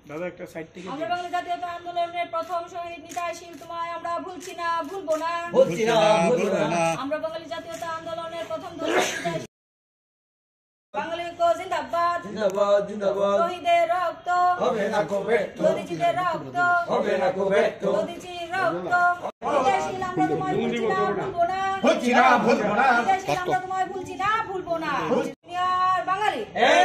দাদা একটা সাইড থেকে আমরা বাঙালি জাতীয়তা আন্দোলনের প্রথম শহীদ নিতাই শীল তোমায় আমরা ভুলছি না, ভুলবো না। আমরা বাঙালি জাতীয়তা আন্দোলনের প্রথম বাঙালি ঐক্য জিন্দাবাদ, জিন্দাবাদ জিন্দাবাদ। শহীদের রক্ত হবে না কো ব্যর্থ, দধিচিদের রক্ত হবে না কো ব্যর্থ। দধিচির রক্ত নিতাই শীল আমরা তোমায় ভুলছি না, ভুলবো না। ভুলছি না, ভুলবো না। নিতাই শীল আমরা তোমায় ভুলছি না, ভুলবো না। দুনিয়ার বাঙালি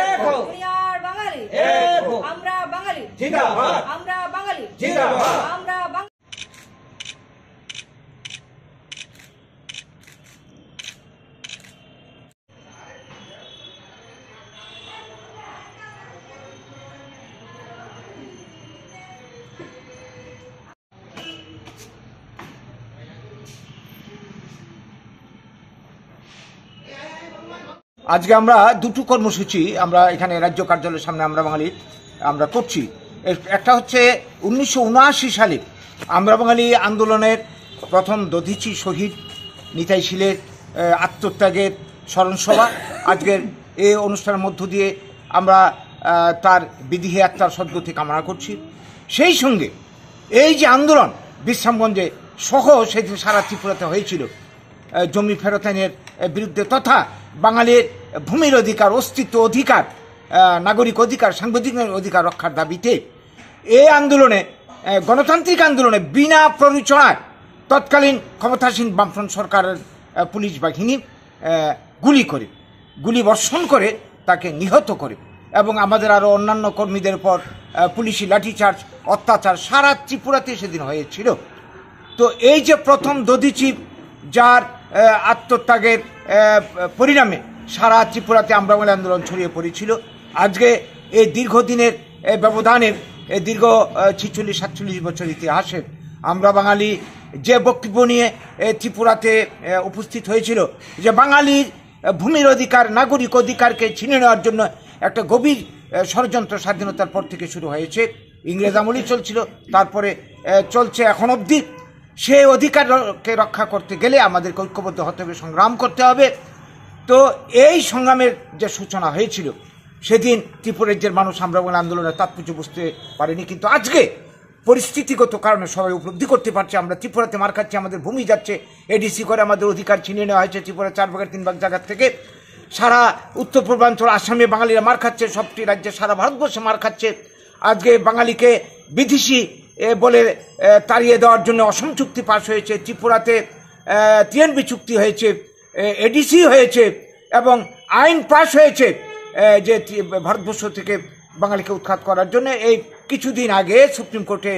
এক হও, দুনিয়ার বাঙালি এক হও। আমরা বাঙালি জিন্দাবাদ, আমরা বাঙালি জিন্দাবাদ। আমরা বাঙালি। আজকে আমরা দুটো কর্মসূচি আমরা এখানে রাজ্য কার্যালয়ের সামনে আমরা বাঙালি আমরা করছি। একটা হচ্ছে 1979 সালে আমরা বাঙালি আন্দোলনের প্রথম দধিচি শহীদ নিতাই শীলের আত্মত্যাগের স্মরণসভা। আজকের এই অনুষ্ঠানের মধ্য দিয়ে আমরা তার বিদেহী আত্মার সদ্গতি কামনা করছি। সেই সঙ্গে এই যে আন্দোলন বিশ্রামগঞ্জে সহ সেদিন সারা ত্রিপুরাতে হয়েছিল জমি ফেরত আইনের বিরুদ্ধে তথা বাঙালির ভূমির অধিকার, অস্তিত্ব অধিকার, নাগরিক অধিকার, সাংবিধানিক অধিকার রক্ষার দাবিতে এই আন্দোলনে গণতান্ত্রিক আন্দোলনে বিনা প্ররোচনায় তৎকালীন ক্ষমতাসীন বামফ্রন্ট সরকারের পুলিশ বাহিনী গুলি বর্ষণ করে তাকে নিহত করে এবং আমাদের আরও অন্যান্য কর্মীদের উপর পুলিশি লাঠিচার্জ অত্যাচার সারা ত্রিপুরাতে সেদিন হয়েছিল। তো এই যে প্রথম দধিচি যার আত্মত্যাগের পরিণামে সারা ত্রিপুরাতে আমরা বাঙালি আন্দোলন ছড়িয়ে পড়েছিল, আজকে এই দীর্ঘদিনের ব্যবধানের দীর্ঘ 46-47 বছর ইতিহাসের আমরা বাঙালি যে বক্তব্য নিয়ে ত্রিপুরাতে উপস্থিত হয়েছিল যে বাঙালির ভূমির অধিকার, নাগরিক অধিকারকে ছিনে নেওয়ার জন্য একটা গভীর ষড়যন্ত্র স্বাধীনতার পর থেকে শুরু হয়েছে, ইংরেজ আমলই চলছিল, তারপরে চলছে এখন অবধি। সেই অধিকারকে রক্ষা করতে গেলে আমাদেরকে ঐক্যবদ্ধ হতে হবে, সংগ্রাম করতে হবে। তো এই সংগ্রামের যে সূচনা হয়েছিল সেদিন ত্রিপুরাজ্যের মানুষ আমরা বাঙালি আন্দোলনের তাৎপর্য বুঝতে পারেনি, কিন্তু আজকে পরিস্থিতিগত কারণে সবাই উপলব্ধি করতে পারছে আমরা ত্রিপুরাতে মার খাচ্ছি, আমাদের ভূমি যাচ্ছে, এডিসি করে আমাদের অধিকার ছিনিয়ে নেওয়া হয়েছে ত্রিপুরা 4 ভাগের 3 ভাগ জায়গা থেকে। সারা উত্তর পূর্বাঞ্চল আসামে বাঙালিরা মার খাচ্ছে, সবটি রাজ্যে সারা ভারতবর্ষে মার খাচ্ছে। আজকে বাঙালিকে বিদেশি বলে তাড়িয়ে দেওয়ার জন্য অসম চুক্তি পাশ হয়েছে, ত্রিপুরাতে টিএনবি চুক্তি হয়েছে, এডিসি হয়েছে এবং আইন পাশ হয়েছে যে ভারতবর্ষ থেকে বাঙালিকে উৎখাত করার জন্য। এই কিছুদিন আগে সুপ্রিম কোর্টে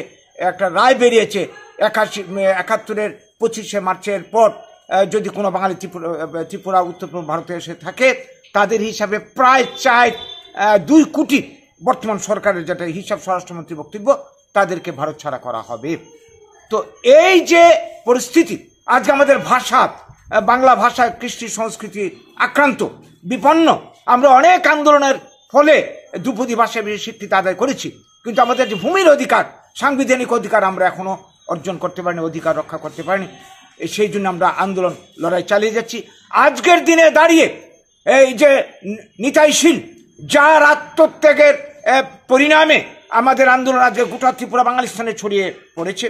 একটা রায় বেরিয়েছে 71-এর 25শে মার্চের পর যদি কোনো বাঙালি ত্রিপুরা উত্তর পূর্ব ভারতে এসে থাকে তাদের হিসাবে প্রায় 2 কোটি বর্তমান সরকারের যেটা হিসাব স্বরাষ্ট্রমন্ত্রীর বক্তব্য তাদেরকে ভারত ছাড়া করা হবে। তো এই যে পরিস্থিতি আজকে আমাদের ভাষা, বাংলা ভাষা, কৃষ্টি সংস্কৃতি আক্রান্ত, বিপন্ন। আমরা অনেক আন্দোলনের ফলে ধ্রুপদী ভাষায় স্বীকৃতি আদায় করেছি, কিন্তু আমাদের যে ভূমির অধিকার, সাংবিধানিক অধিকার আমরা এখনো অর্জন করতে পারিনি, অধিকার রক্ষা করতে পারিনি। সেই জন্য আমরা আন্দোলন লড়াই চালিয়ে যাচ্ছি। আজকের দিনে দাঁড়িয়ে এই যে নিতাই শীল যার আত্মত্যাগের পরিণামে আমাদের আন্দোলন আজকে গোটা ত্রিপুরা বাঙালিস্তানে ছড়িয়ে পড়েছে,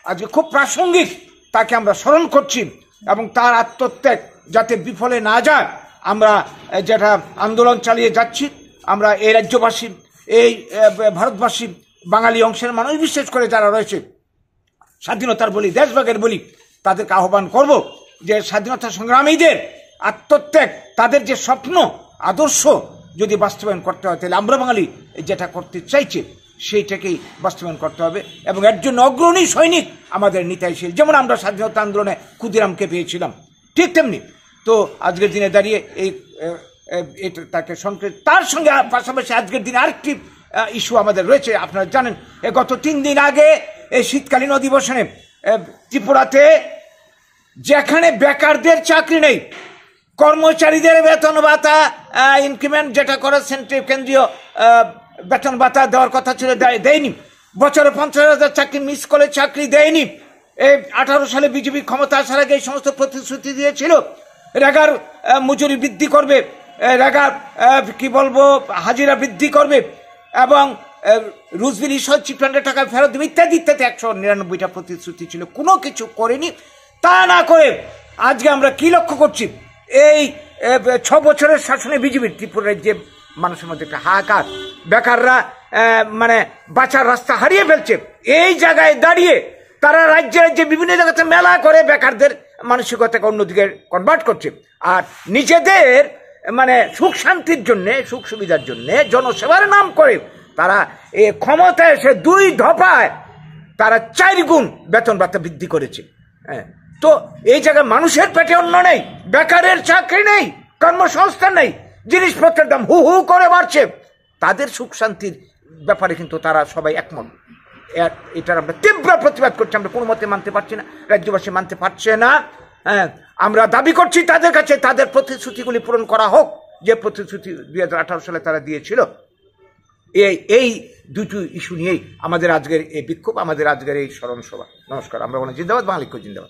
আজকে খুব প্রাসঙ্গিক, তাকে আমরা স্মরণ করছি এবং তার আত্মত্যাগ যাতে বিফলে না যায় আমরা যেটা আন্দোলন চালিয়ে যাচ্ছি। আমরা এই রাজ্যবাসী, এই ভারতবাসী, বাঙালি অংশের মানুষ বিশেষ করে যারা রয়েছে স্বাধীনতার বলি, দেশভাগের বলি, তাদেরকে আহ্বান করব যে স্বাধীনতা সংগ্রামীদের আত্মত্যাগ, তাদের যে স্বপ্ন আদর্শ যদি বাস্তবায়ন করতে হয় তাহলে আমরা বাঙালি যেটা করতে চাইছে সেইটাকেই বাস্তবায়ন করতে হবে এবং এর জন্য অগ্রণী সৈনিক আমাদের নিতাই শীল। যেমন আমরা স্বাধীনতা আন্দোলনে ক্ষুদিরামকে পেয়েছিলাম, ঠিক তেমনি তো আজকের দিনে দাঁড়িয়ে তাকে সংকেত, তার সঙ্গে পাশাপাশি আজকের দিনে আরেকটি ইস্যু আমাদের রয়েছে। আপনারা জানেন গত 3 দিন আগে এই শীতকালীন অধিবেশনে ত্রিপুরাতে যেখানে বেকারদের চাকরি নেই, কর্মচারীদের বেতন ভাতা ইনক্রিমেন্ট যেটা করে কেন্দ্রীয় বেতন ভাতা দেওয়ার কথা ছিল দেয়নি, বছরে 50,000 চাকরি মিস করে চাকরি দেয়নি। এই 18 সালে বিজেপি ক্ষমতা আসার আগে এই সমস্ত প্রতিশ্রুতি দিয়েছিল। রেগার মজুরি বৃদ্ধি করবে, কি বলবো হাজিরা বৃদ্ধি করবে এবং রুজভিলি সহ চিপরান্ডের টাকা ফেরত দেবে ইত্যাদি ইত্যাদি 199টা প্রতিশ্রুতি ছিল, কোনো কিছু করেনি। তা না করে আজকে আমরা কি লক্ষ্য করছি, এই 6 বছরের শাসনে বিজেপির ত্রিপুরার যে মানুষের মধ্যে একটা হাহাকার, বেকাররা মানে বাঁচার রাস্তা হারিয়ে ফেলছে। এই জায়গায় দাঁড়িয়ে তারা রাজ্যে রাজ্যে বিভিন্ন জায়গাতে মেলা করে বেকারদের মানসিকতাকে অন্যদিকে কনভার্ট করছে, আর নিজেদের মানে সুখ শান্তির জন্যে, সুখ সুবিধার জন্যে, জনসেবার নাম করে তারা এই ক্ষমতায় এসে 2 দফায় তারা 4 গুণ বেতন ভাতা বৃদ্ধি করেছে। হ্যাঁ, তো এই জায়গায় মানুষের পেটে অন্ন নেই, বেকারের চাকরি নেই, কর্মসংস্থান নেই, জিনিসপত্রের দাম হু হু করে বাড়ছে। তাদের সুখ শান্তির ব্যাপারে কিন্তু তারা সবাই একমত। এটার আমরা তীব্র প্রতিবাদ করছি, আমরা কোনো মতে মানতে পারছি না, রাজ্যবাসী মানতে পারছে না। হ্যাঁ, আমরা দাবি করছি তাদের কাছে তাদের প্রতিশ্রুতিগুলি পূরণ করা হোক, যে প্রতিশ্রুতি 2018 সালে তারা দিয়েছিল। এই দুটো ইস্যু নিয়েই আমাদের আজকের এই বিক্ষোভ, আমাদের আজকের এই স্মরণ সভা। নমস্কার, আমরা বলি জিন্দাবাদ, বাঙালি জিন্দাবাদ।